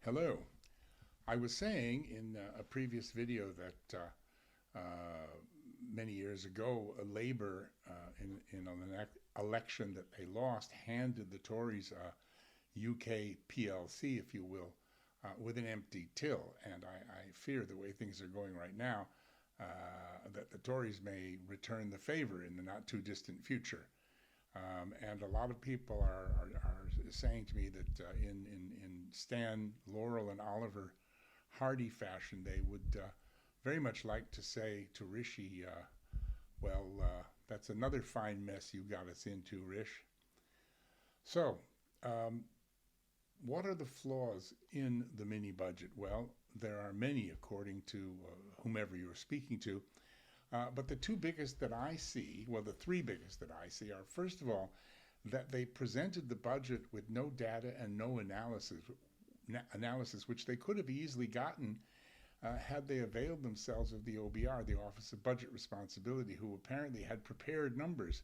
Hello. I was saying in a previous video that many years ago, Labour, in an election that they lost, handed the Tories a UK PLC, if you will, with an empty till. And I fear the way things are going right now, that the Tories may return the favour in the not too distant future. And a lot of people are saying to me that in Stan, Laurel, and Oliver Hardy fashion, they would very much like to say to Rishi, well, that's another fine mess you got us into, Rish. So, what are the flaws in the mini budget? Well, there are many, according to whomever you're speaking to. But the two biggest that I see, well, the three biggest that I see are, first of all, that they presented the budget with no data and no analysis, which they could have easily gotten had they availed themselves of the OBR, the Office of Budget Responsibility, who apparently had prepared numbers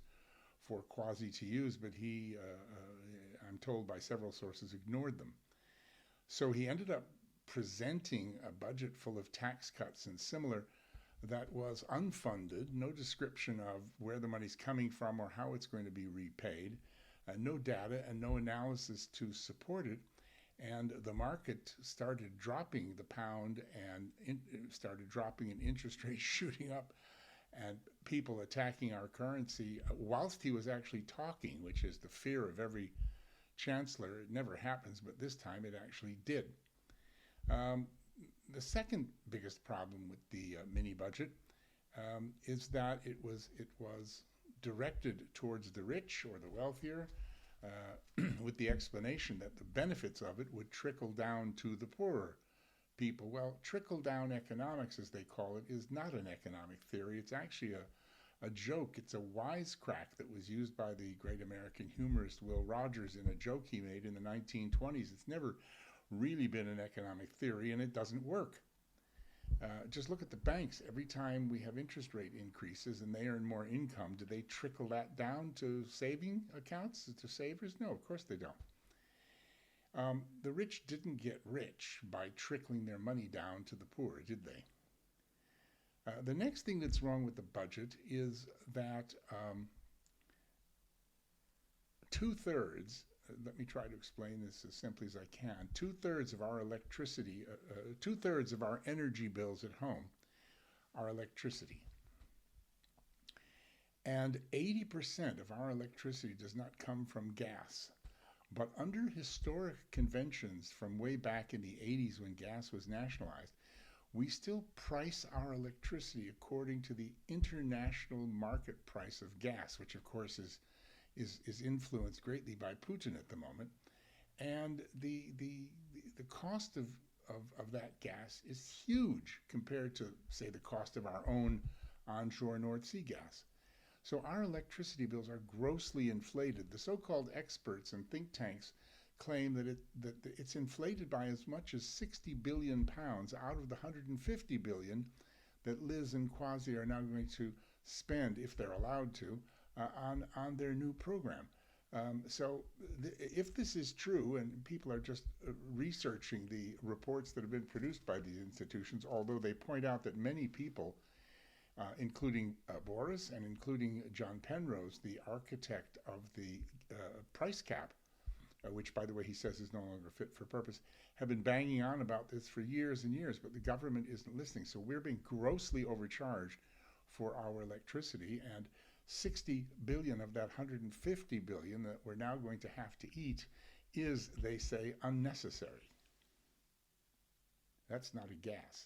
for Kwasi to use, but he, I'm told by several sources, ignored them. So he ended up presenting a budget full of tax cuts and similar that was unfunded, no description of where the money's coming from or how it's going to be repaid, no data and no analysis to support it. And the market started dropping the pound and started dropping and interest rates shooting up and people attacking our currency whilst he was actually talking, which is the fear of every chancellor. It never happens, but this time it actually did. The second biggest problem with the mini budget is that it was directed towards the rich or the wealthier, with the explanation that the benefits of it would trickle down to the poorer people. Well, trickle-down economics, as they call it, is not an economic theory. It's actually a joke. It's a wisecrack that was used by the great American humorist Will Rogers in a joke he made in the 1920s. It's never really been an economic theory, and it doesn't work. Just look at the banks. Every time we have interest rate increases and they earn more income, do they trickle that down to saving accounts, to savers? No, of course they don't. The rich didn't get rich by trickling their money down to the poor, did they? The next thing that's wrong with the budget is that two-thirds, let me try to explain this as simply as I can. Two-thirds of our electricity, two-thirds of our energy bills at home are electricity. And 80% of our electricity does not come from gas. But under historic conventions from way back in the 80s when gas was nationalized, we still price our electricity according to the international market price of gas, which of course is influenced greatly by Putin at the moment. And the cost of that gas is huge compared to, say, the cost of our own onshore North Sea gas. So our electricity bills are grossly inflated. The so-called experts and think tanks claim that it's inflated by as much as 60 billion pounds out of the 150 billion that Liz and Kwasi are now going to spend, if they're allowed to, on their new program. So if this is true, and people are just researching the reports that have been produced by these institutions, although they point out that many people, including Boris and including John Penrose, the architect of the price cap, which, by the way, he says is no longer fit for purpose, have been banging on about this for years and years, but the government isn't listening. So we're being grossly overcharged for our electricity, and 60 billion of that 150 billion that we're now going to have to eat is, they say, unnecessary. That's not a gas.